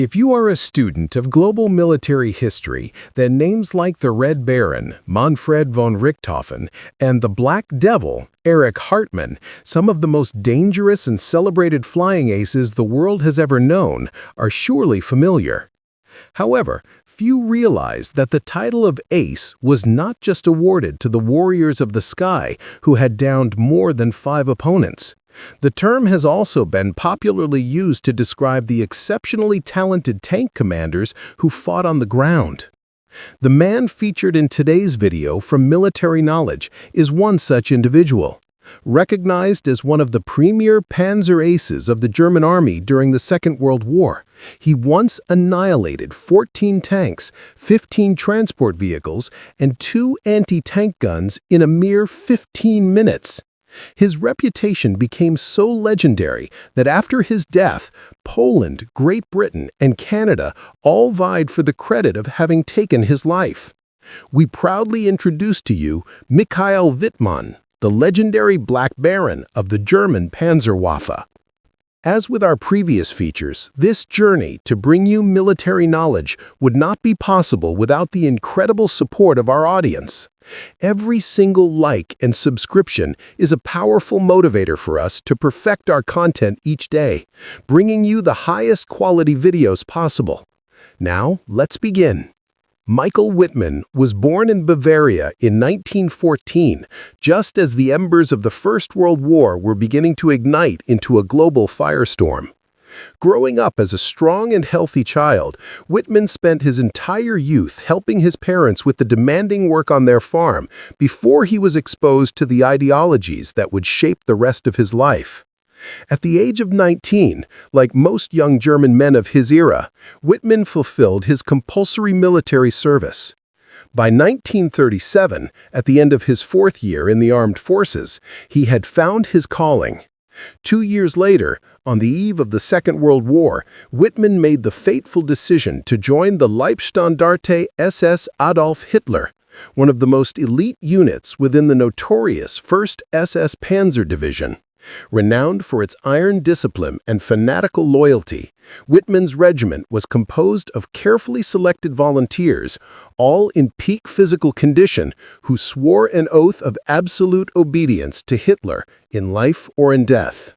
If you are a student of global military history, then names like the Red Baron, Manfred von Richthofen, and the Black Devil, Erich Hartmann, some of the most dangerous and celebrated flying aces the world has ever known, are surely familiar. However, few realize that the title of ace was not just awarded to the warriors of the sky who had downed more than 5 opponents. The term has also been popularly used to describe the exceptionally talented tank commanders who fought on the ground. The man featured in today's video from Military Knowledge is one such individual. Recognized as one of the premier panzer aces of the German army during the Second World War, he once annihilated 14 tanks, 15 transport vehicles, and 2 anti-tank guns in a mere 15 minutes. His reputation became so legendary that after his death, Poland, Great Britain, and Canada all vied for the credit of having taken his life. We proudly introduce to you Mikhail Wittmann, the legendary Black Baron of the German Panzerwaffe. As with our previous features, this journey to bring you military knowledge would not be possible without the incredible support of our audience. Every single like and subscription is a powerful motivator for us to perfect our content each day, bringing you the highest quality videos possible. Now, let's begin. Michael Wittmann was born in Bavaria in 1914, just as the embers of the First World War were beginning to ignite into a global firestorm. Growing up as a strong and healthy child, Wittmann spent his entire youth helping his parents with the demanding work on their farm before he was exposed to the ideologies that would shape the rest of his life. At the age of 19, like most young German men of his era, Wittmann fulfilled his compulsory military service. By 1937, at the end of his 4th year in the armed forces, he had found his calling. 2 years later, on the eve of the Second World War, Wittmann made the fateful decision to join the Leibstandarte SS Adolf Hitler, one of the most elite units within the notorious 1st SS Panzer Division. Renowned for its iron discipline and fanatical loyalty, Wittmann's regiment was composed of carefully selected volunteers, all in peak physical condition, who swore an oath of absolute obedience to Hitler in life or in death.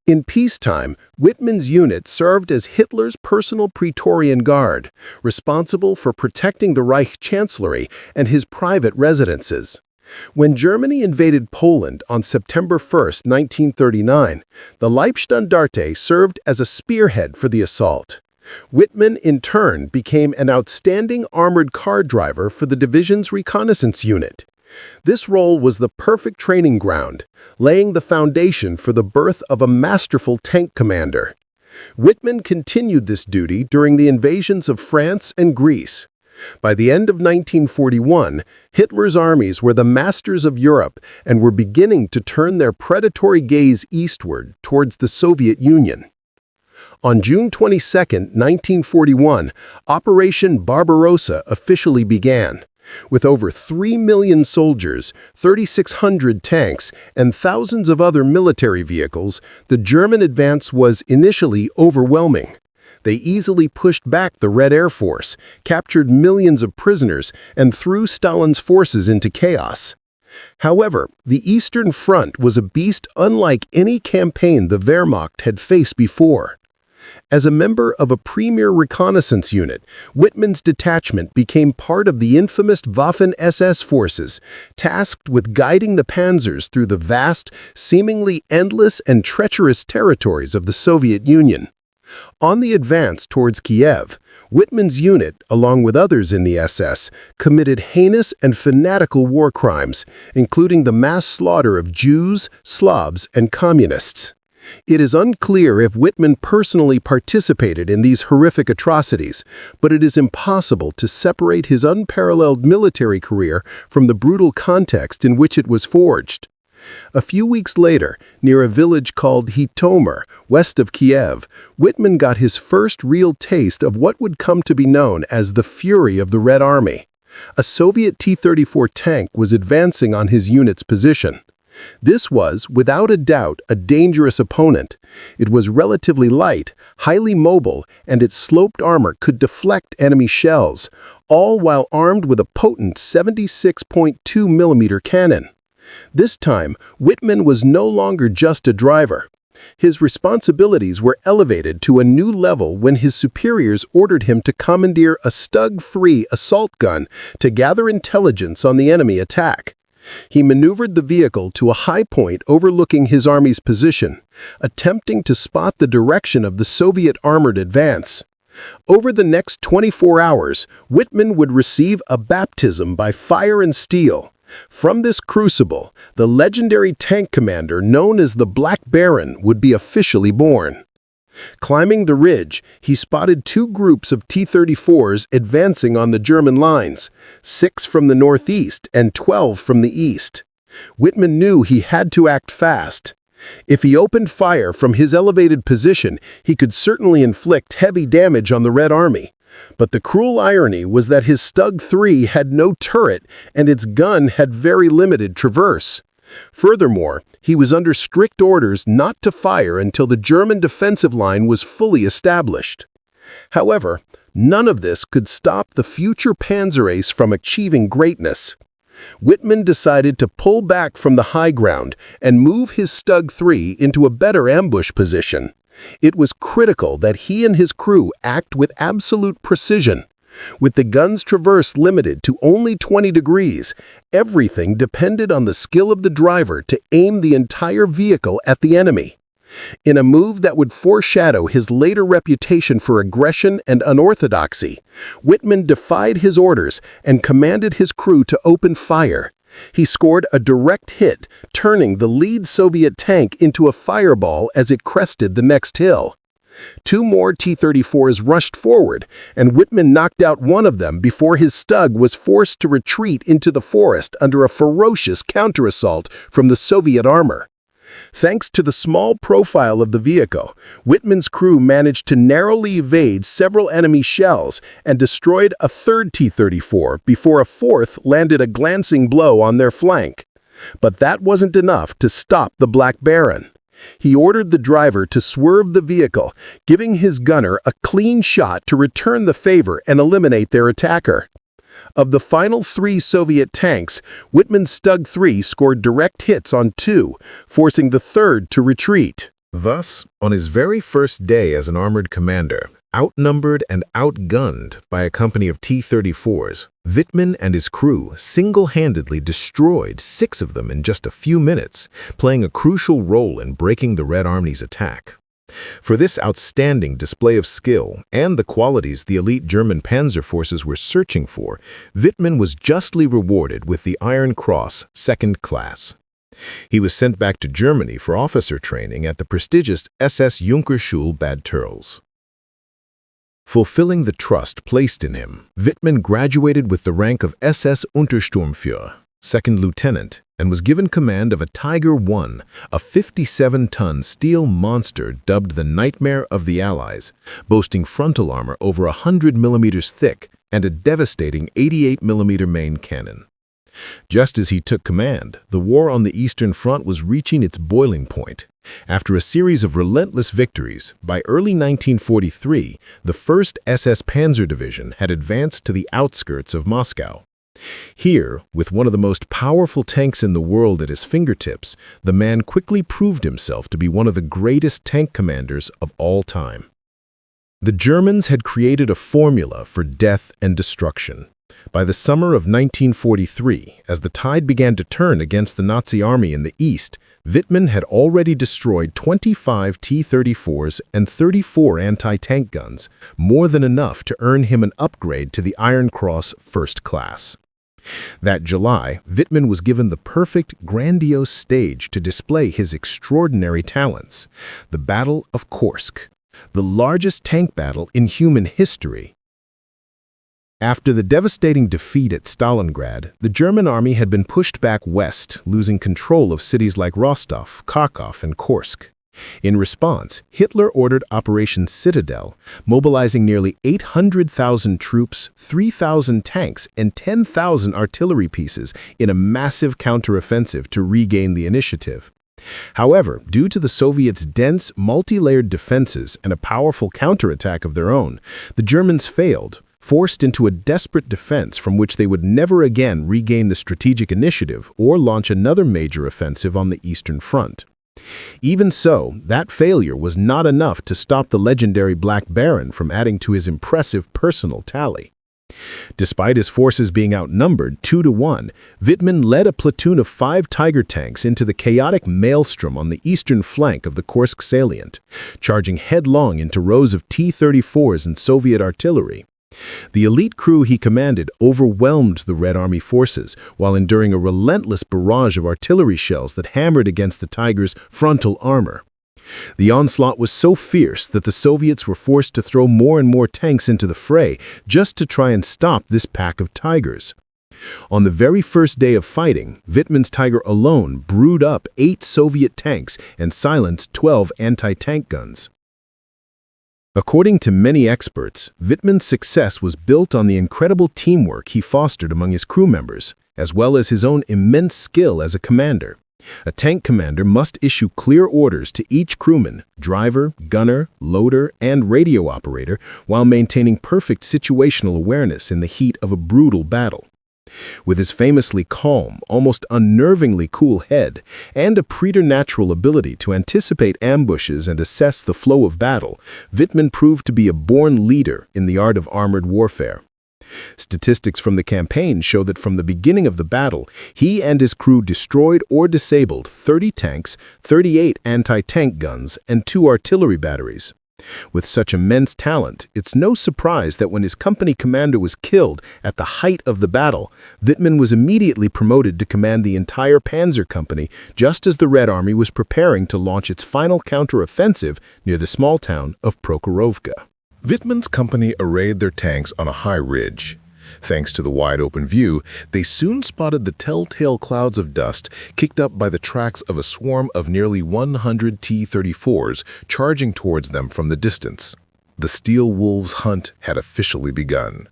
In peacetime, Wittmann's unit served as Hitler's personal Praetorian Guard, responsible for protecting the Reich Chancellery and his private residences. When Germany invaded Poland on September 1, 1939, the Leibstandarte served as a spearhead for the assault. Wittmann, in turn, became an outstanding armored car driver for the division's reconnaissance unit. This role was the perfect training ground, laying the foundation for the birth of a masterful tank commander. Wittmann continued this duty during the invasions of France and Greece. By the end of 1941, Hitler's armies were the masters of Europe and were beginning to turn their predatory gaze eastward towards the Soviet Union. On June 22, 1941, Operation Barbarossa officially began. With over 3 million soldiers, 3,600 tanks, and thousands of other military vehicles, the German advance was initially overwhelming. They easily pushed back the Red Air Force, captured millions of prisoners, and threw Stalin's forces into chaos. However, the Eastern Front was a beast unlike any campaign the Wehrmacht had faced before. As a member of a premier reconnaissance unit, Wittmann's detachment became part of the infamous Waffen-SS forces, tasked with guiding the panzers through the vast, seemingly endless and treacherous territories of the Soviet Union. On the advance towards Kiev, Wittmann's unit, along with others in the SS, committed heinous and fanatical war crimes, including the mass slaughter of Jews, Slavs, and communists. It is unclear if Wittmann personally participated in these horrific atrocities, but it is impossible to separate his unparalleled military career from the brutal context in which it was forged. A few weeks later, near a village called Zhytomyr, west of Kiev, Wittmann got his first real taste of what would come to be known as the Fury of the Red Army. A Soviet T-34 tank was advancing on his unit's position. This was, without a doubt, a dangerous opponent. It was relatively light, highly mobile, and its sloped armor could deflect enemy shells, all while armed with a potent 76.2mm cannon. This time, Wittmann was no longer just a driver. His responsibilities were elevated to a new level when his superiors ordered him to commandeer a Stug-3 assault gun to gather intelligence on the enemy attack. He maneuvered the vehicle to a high point overlooking his army's position, attempting to spot the direction of the Soviet armored advance. Over the next 24 hours, Wittmann would receive a baptism by fire and steel. From this crucible, the legendary tank commander known as the Black Baron would be officially born. Climbing the ridge, he spotted two groups of T-34s advancing on the German lines, 6 from the northeast and 12 from the east. Wittmann knew he had to act fast. If he opened fire from his elevated position, he could certainly inflict heavy damage on the Red Army. But the cruel irony was that his Stug-3 had no turret and its gun had very limited traverse. Furthermore, he was under strict orders not to fire until the German defensive line was fully established. However, none of this could stop the future Panzer Ace from achieving greatness. Wittmann decided to pull back from the high ground and move his Stug-3 into a better ambush position. It was critical that he and his crew act with absolute precision. With the gun's traverse limited to only 20 degrees, everything depended on the skill of the driver to aim the entire vehicle at the enemy. In a move that would foreshadow his later reputation for aggression and unorthodoxy, Wittmann defied his orders and commanded his crew to open fire. He scored a direct hit, turning the lead Soviet tank into a fireball as it crested the next hill. Two more T-34s rushed forward, and Wittmann knocked out one of them before his Stug was forced to retreat into the forest under a ferocious counterassault from the Soviet armor. Thanks to the small profile of the vehicle, Wittmann's crew managed to narrowly evade several enemy shells and destroyed a third T-34 before a fourth landed a glancing blow on their flank. But that wasn't enough to stop the Black Baron. He ordered the driver to swerve the vehicle, giving his gunner a clean shot to return the favor and eliminate their attacker. Of the final 3 Soviet tanks, Wittmann's Stug-3 scored direct hits on 2, forcing the third to retreat. Thus, on his very first day as an armored commander, outnumbered and outgunned by a company of T-34s, Wittmann and his crew single-handedly destroyed 6 of them in just a few minutes, playing a crucial role in breaking the Red Army's attack. For this outstanding display of skill and the qualities the elite German panzer forces were searching for, Wittmann was justly rewarded with the Iron Cross, 2nd class. He was sent back to Germany for officer training at the prestigious SS Junkerschule Bad Tölz. Fulfilling the trust placed in him, Wittmann graduated with the rank of SS Untersturmführer, 2nd lieutenant, and was given command of a Tiger I, a 57-ton steel monster dubbed the Nightmare of the Allies, boasting frontal armor over 100 millimeters thick and a devastating 88mm main cannon. Just as he took command, the war on the Eastern Front was reaching its boiling point. After a series of relentless victories, by early 1943, the 1st SS Panzer Division had advanced to the outskirts of Moscow. Here, with one of the most powerful tanks in the world at his fingertips, the man quickly proved himself to be one of the greatest tank commanders of all time. The Germans had created a formula for death and destruction. By the summer of 1943, as the tide began to turn against the Nazi army in the east, Wittmann had already destroyed 25 T-34s and 34 anti-tank guns, more than enough to earn him an upgrade to the Iron Cross 1st class. That July, Wittmann was given the perfect, grandiose stage to display his extraordinary talents, the Battle of Kursk, the largest tank battle in human history. After the devastating defeat at Stalingrad, the German army had been pushed back west, losing control of cities like Rostov, Kharkov, and Kursk. In response, Hitler ordered Operation Citadel, mobilizing nearly 800,000 troops, 3,000 tanks, and 10,000 artillery pieces in a massive counteroffensive to regain the initiative. However, due to the Soviets' dense, multi-layered defenses and a powerful counterattack of their own, the Germans failed, forced into a desperate defense from which they would never again regain the strategic initiative or launch another major offensive on the Eastern Front. Even so, that failure was not enough to stop the legendary Black Baron from adding to his impressive personal tally. Despite his forces being outnumbered 2-1, Wittmann led a platoon of 5 Tiger tanks into the chaotic maelstrom on the eastern flank of the Kursk salient, charging headlong into rows of T-34s and Soviet artillery. The elite crew he commanded overwhelmed the Red Army forces while enduring a relentless barrage of artillery shells that hammered against the Tigers' frontal armor. The onslaught was so fierce that the Soviets were forced to throw more and more tanks into the fray just to try and stop this pack of Tigers. On the very first day of fighting, Wittmann's Tiger alone brewed up 8 Soviet tanks and silenced 12 anti-tank guns. According to many experts, Wittmann's success was built on the incredible teamwork he fostered among his crew members, as well as his own immense skill as a commander. A tank commander must issue clear orders to each crewman, driver, gunner, loader, and radio operator while maintaining perfect situational awareness in the heat of a brutal battle. With his famously calm, almost unnervingly cool head, and a preternatural ability to anticipate ambushes and assess the flow of battle, Wittmann proved to be a born leader in the art of armored warfare. Statistics from the campaign show that from the beginning of the battle, he and his crew destroyed or disabled 30 tanks, 38 anti-tank guns, and 2 artillery batteries. With such immense talent, it's no surprise that when his company commander was killed at the height of the battle, Wittmann was immediately promoted to command the entire panzer company just as the Red Army was preparing to launch its final counter-offensive near the small town of Prokhorovka. Wittmann's company arrayed their tanks on a high ridge. Thanks to the wide-open view, they soon spotted the telltale clouds of dust kicked up by the tracks of a swarm of nearly 100 T-34s charging towards them from the distance. The Steel Wolves' hunt had officially begun.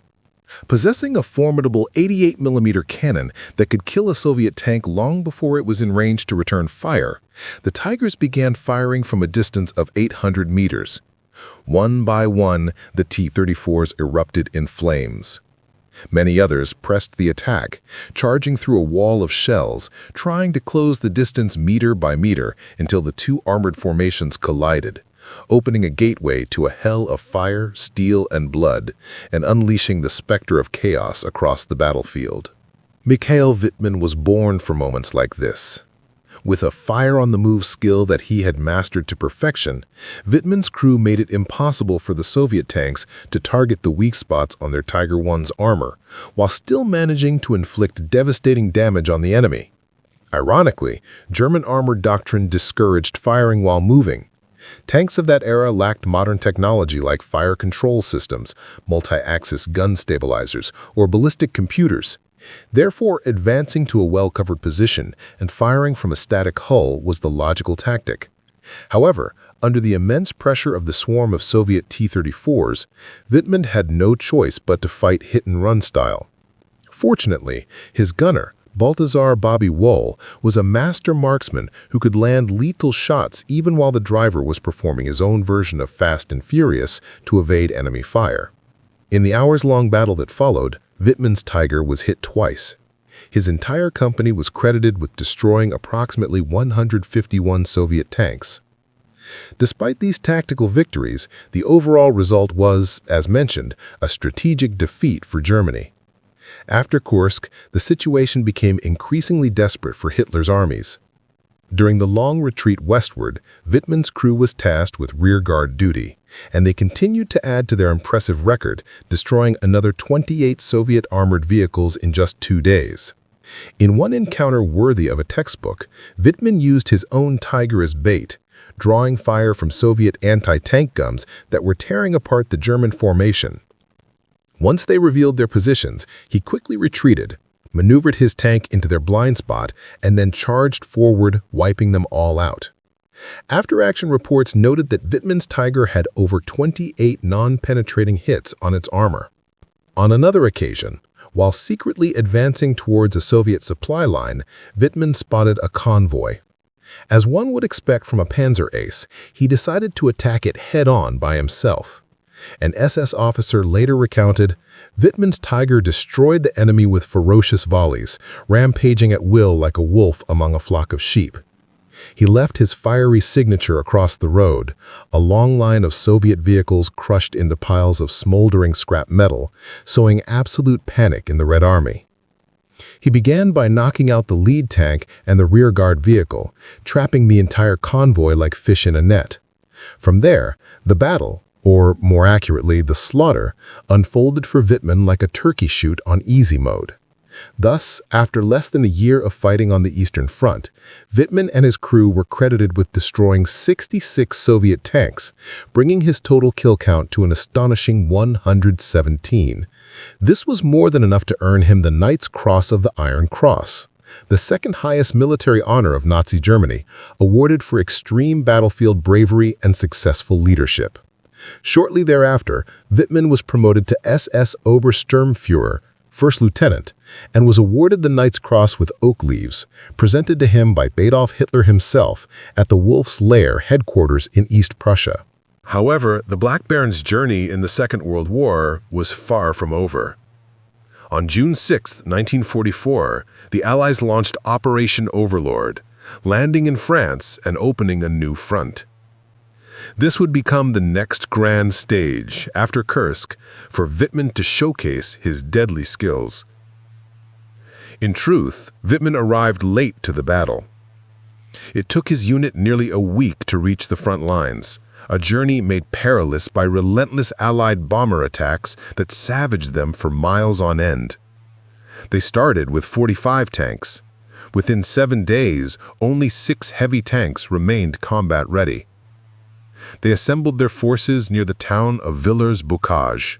Possessing a formidable 88mm cannon that could kill a Soviet tank long before it was in range to return fire, the Tigers began firing from a distance of 800 meters. One by one, the T-34s erupted in flames. Many others pressed the attack, charging through a wall of shells, trying to close the distance meter by meter until the 2 armored formations collided, opening a gateway to a hell of fire, steel, and blood, and unleashing the specter of chaos across the battlefield. Mikhail Wittmann was born for moments like this. With a fire-on-the-move skill that he had mastered to perfection, Wittmann's crew made it impossible for the Soviet tanks to target the weak spots on their Tiger I's armor, while still managing to inflict devastating damage on the enemy. Ironically, German armored doctrine discouraged firing while moving. Tanks of that era lacked modern technology like fire control systems, multi-axis gun stabilizers, or ballistic computers. Therefore, advancing to a well-covered position and firing from a static hull was the logical tactic. However, under the immense pressure of the swarm of Soviet T-34s, Wittmann had no choice but to fight hit-and-run style. Fortunately, his gunner, Balthasar Woll, was a master marksman who could land lethal shots even while the driver was performing his own version of Fast and Furious to evade enemy fire. In the hours-long battle that followed, Wittmann's Tiger was hit twice. His entire company was credited with destroying approximately 151 Soviet tanks. Despite these tactical victories, the overall result was, as mentioned, a strategic defeat for Germany. After Kursk, the situation became increasingly desperate for Hitler's armies. During the long retreat westward, Wittmann's crew was tasked with rearguard duty, and they continued to add to their impressive record, destroying another 28 Soviet armored vehicles in just 2 days. In one encounter worthy of a textbook, Wittmann used his own Tiger as bait, drawing fire from Soviet anti-tank guns that were tearing apart the German formation. Once they revealed their positions, he quickly retreated, maneuvered his tank into their blind spot, and then charged forward, wiping them all out. After-action reports noted that Wittmann's Tiger had over 28 non-penetrating hits on its armor. On another occasion, while secretly advancing towards a Soviet supply line, Wittmann spotted a convoy. As one would expect from a panzer ace, he decided to attack it head-on by himself. An SS officer later recounted, Wittmann's Tiger destroyed the enemy with ferocious volleys, rampaging at will like a wolf among a flock of sheep. He left his fiery signature across the road, a long line of Soviet vehicles crushed into piles of smoldering scrap metal, sowing absolute panic in the Red Army. He began by knocking out the lead tank and the rearguard vehicle, trapping the entire convoy like fish in a net. From there, the battle, or more accurately, the slaughter, unfolded for Wittmann like a turkey shoot on easy mode. Thus, after less than a year of fighting on the Eastern Front, Wittmann and his crew were credited with destroying 66 Soviet tanks, bringing his total kill count to an astonishing 117. This was more than enough to earn him the Knight's Cross of the Iron Cross, the second highest military honor of Nazi Germany, awarded for extreme battlefield bravery and successful leadership. Shortly thereafter, Wittmann was promoted to SS Obersturmführer, First Lieutenant, and was awarded the Knight's Cross with oak leaves, presented to him by Adolf Hitler himself at the Wolf's Lair headquarters in East Prussia. However, the Black Baron's journey in the Second World War was far from over. On June 6, 1944, the Allies launched Operation Overlord, landing in France and opening a new front. This would become the next grand stage, after Kursk, for Wittmann to showcase his deadly skills. In truth, Wittmann arrived late to the battle. It took his unit nearly a week to reach the front lines, a journey made perilous by relentless Allied bomber attacks that savaged them for miles on end. They started with 45 tanks. Within 7 days, only 6 heavy tanks remained combat-ready. They assembled their forces near the town of Villers-Bocage,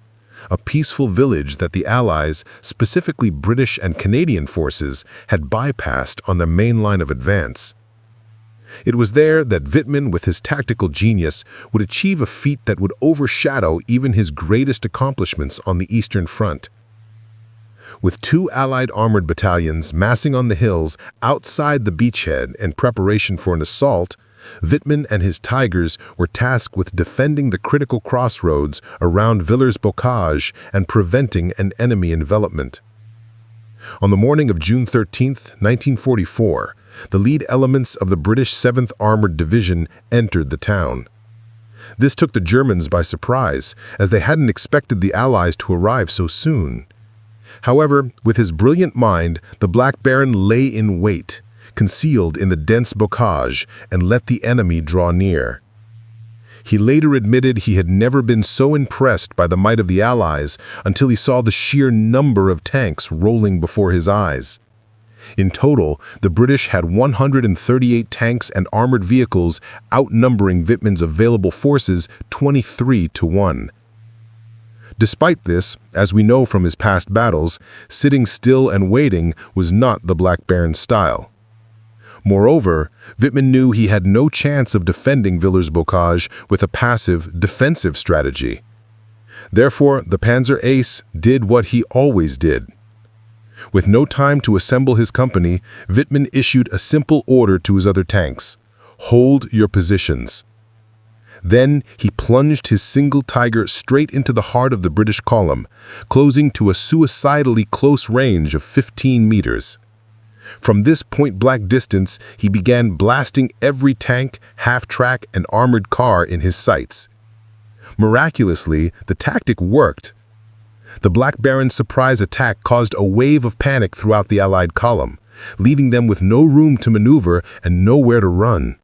a peaceful village that the Allies, specifically British and Canadian forces, had bypassed on their main line of advance. It was there that Wittmann, with his tactical genius, would achieve a feat that would overshadow even his greatest accomplishments on the Eastern Front. With 2 Allied armored battalions massing on the hills outside the beachhead in preparation for an assault, Wittmann and his Tigers were tasked with defending the critical crossroads around Villers-Bocage and preventing an enemy envelopment. On the morning of June 13, 1944, the lead elements of the British 7th Armoured Division entered the town. This took the Germans by surprise, as they hadn't expected the Allies to arrive so soon. However, with his brilliant mind, the Black Baron lay in wait, concealed in the dense bocage, and let the enemy draw near. He later admitted he had never been so impressed by the might of the Allies until he saw the sheer number of tanks rolling before his eyes. In total, the British had 138 tanks and armored vehicles, outnumbering Wittmann's available forces 23-1. Despite this, as we know from his past battles, sitting still and waiting was not the Black Baron's style. Moreover, Wittmann knew he had no chance of defending Villers-Bocage with a passive, defensive strategy. Therefore, the Panzer Ace did what he always did. With no time to assemble his company, Wittmann issued a simple order to his other tanks: hold your positions. Then he plunged his single Tiger straight into the heart of the British column, closing to a suicidally close range of 15 meters. From this point-blank distance, he began blasting every tank, half-track, and armored car in his sights. Miraculously, the tactic worked. The Black Baron's surprise attack caused a wave of panic throughout the Allied column, leaving them with no room to maneuver and nowhere to run.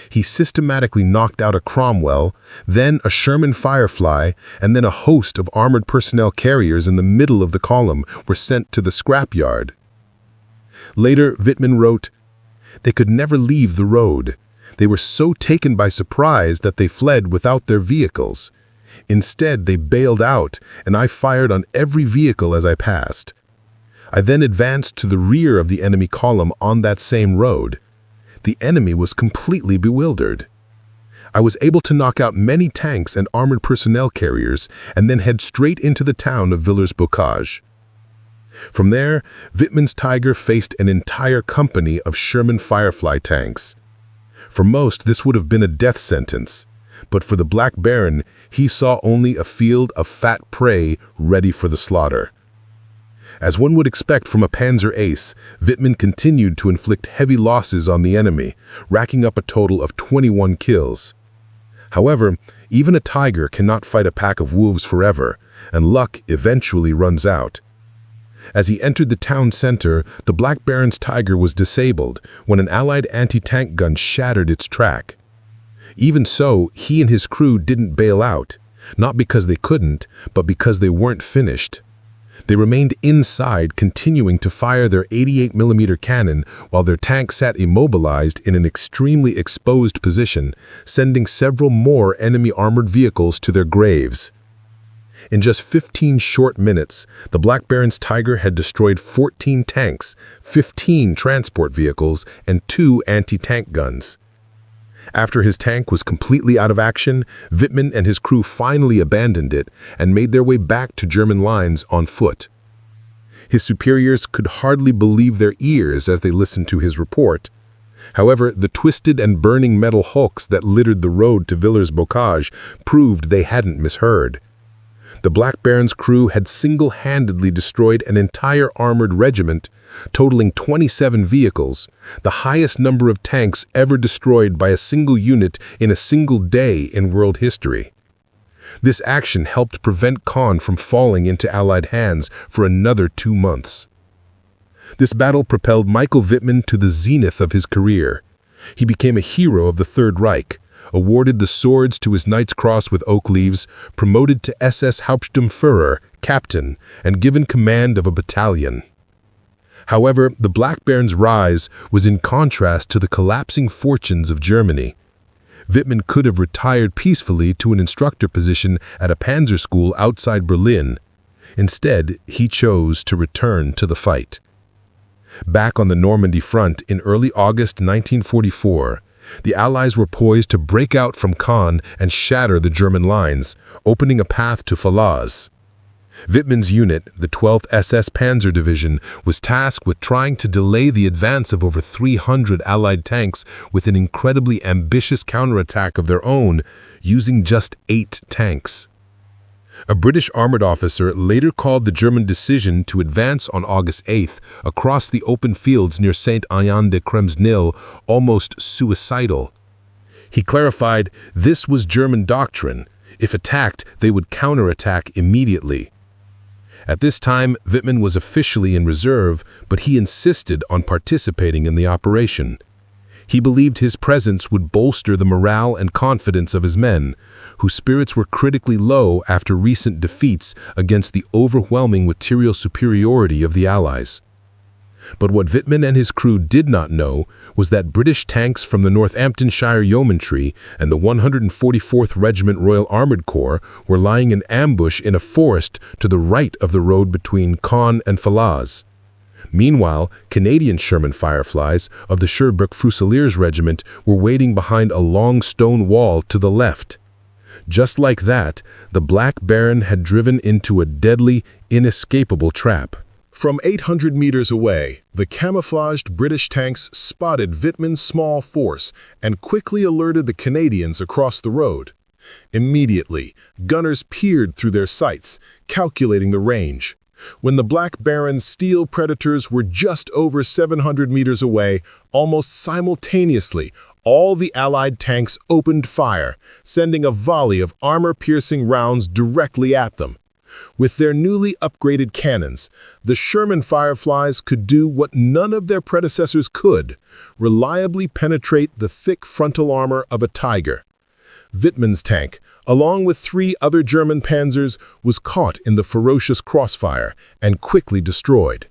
He systematically knocked out a Cromwell, then a Sherman Firefly, and then a host of armored personnel carriers in the middle of the column were sent to the scrapyard. Later, Wittmann wrote, "They could never leave the road. They were so taken by surprise that they fled without their vehicles. Instead, they bailed out, and I fired on every vehicle as I passed. I then advanced to the rear of the enemy column on that same road. the enemy was completely bewildered. I was able to knock out many tanks and armored personnel carriers and then head straight into the town of Villers-Bocage. From there, Wittmann's Tiger faced an entire company of Sherman Firefly tanks. For most, this would have been a death sentence, but for the Black Baron, he saw only a field of fat prey ready for the slaughter. As one would expect from a panzer ace, Wittmann continued to inflict heavy losses on the enemy, racking up a total of 21 kills. However, even a tiger cannot fight a pack of wolves forever, and luck eventually runs out. As he entered the town center, the Black Baron's Tiger was disabled when an Allied anti-tank gun shattered its track. Even so, he and his crew didn't bail out, not because they couldn't, but because they weren't finished. They remained inside, continuing to fire their 88mm cannon while their tank sat immobilized in an extremely exposed position, sending several more enemy armored vehicles to their graves. In just 15 short minutes, the Black Baron's Tiger had destroyed 14 tanks, 15 transport vehicles, and 2 anti-tank guns. After his tank was completely out of action, Wittmann and his crew finally abandoned it and made their way back to German lines on foot. His superiors could hardly believe their ears as they listened to his report. However, the twisted and burning metal hulks that littered the road to Villers-Bocage proved they hadn't misheard. The Black Baron's crew had single-handedly destroyed an entire armored regiment, totaling 27 vehicles, the highest number of tanks ever destroyed by a single unit in a single day in world history. This action helped prevent Caen from falling into Allied hands for another 2 months. This battle propelled Michael Wittmann to the zenith of his career. He became a hero of the Third Reich, awarded the swords to his Knight's Cross with oak leaves, promoted to SS Hauptsturmführer, captain, and given command of a battalion. However, the Black Baron's rise was in contrast to the collapsing fortunes of Germany. Wittmann could have retired peacefully to an instructor position at a panzer school outside Berlin. Instead, he chose to return to the fight. Back on the Normandy front in early August 1944, the Allies were poised to break out from Caen and shatter the German lines, opening a path to Falaise. Wittmann's unit, the 12th SS Panzer Division, was tasked with trying to delay the advance of over 300 Allied tanks with an incredibly ambitious counterattack of their own, using just 8 tanks. A British armored officer later called the German decision to advance on August 8th across the open fields near Saint-Aignan-de-Kremsnil almost suicidal. He clarified this was German doctrine. If attacked, they would counterattack immediately. At this time, Wittmann was officially in reserve, but he insisted on participating in the operation. He believed his presence would bolster the morale and confidence of his men, whose spirits were critically low after recent defeats against the overwhelming material superiority of the Allies. But what Wittmann and his crew did not know was that British tanks from the Northamptonshire Yeomanry and the 144th Regiment Royal Armoured Corps were lying in ambush in a forest to the right of the road between Caen and Falaise. Meanwhile, Canadian Sherman Fireflies of the Sherbrooke Fusiliers Regiment were waiting behind a long stone wall to the left. Just like that, the Black Baron had driven into a deadly, inescapable trap. From 800 meters away, the camouflaged British tanks spotted Wittmann's small force and quickly alerted the Canadians across the road. Immediately, gunners peered through their sights, calculating the range. When the Black Baron's steel Predators were just over 700 meters away, almost simultaneously, all the Allied tanks opened fire, sending a volley of armor-piercing rounds directly at them. With their newly upgraded cannons, the Sherman Fireflies could do what none of their predecessors could, reliably penetrate the thick frontal armor of a Tiger. Wittmann's tank, along with 3 other German panzers, was caught in the ferocious crossfire and quickly destroyed.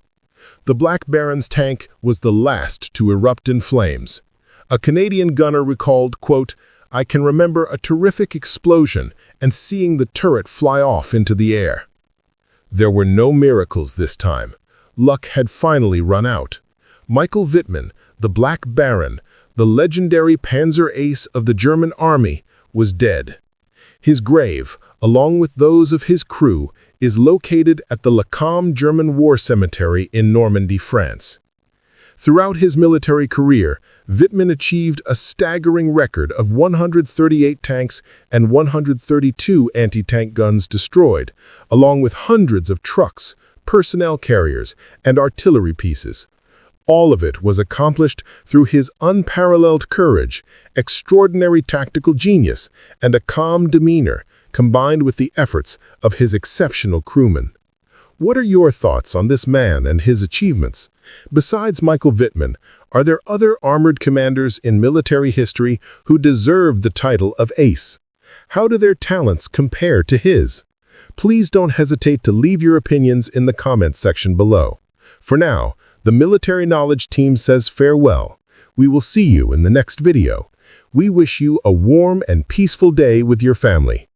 The Black Baron's tank was the last to erupt in flames. A Canadian gunner recalled, quote, "I can remember a terrific explosion and seeing the turret fly off into the air." There were no miracles this time. Luck had finally run out. Michael Wittmann, the Black Baron, the legendary Panzer Ace of the German army, was dead. His grave, along with those of his crew, is located at the Lacam German War Cemetery in Normandy, France. Throughout his military career, Wittmann achieved a staggering record of 138 tanks and 132 anti-tank guns destroyed, along with hundreds of trucks, personnel carriers, and artillery pieces. All of it was accomplished through his unparalleled courage, extraordinary tactical genius, and a calm demeanor, combined with the efforts of his exceptional crewmen. What are your thoughts on this man and his achievements? Besides Michael Wittmann, are there other armored commanders in military history who deserve the title of Ace? How do their talents compare to his? Please don't hesitate to leave your opinions in the comments section below. For now, the Military Knowledge team says farewell. We will see you in the next video. We wish you a warm and peaceful day with your family.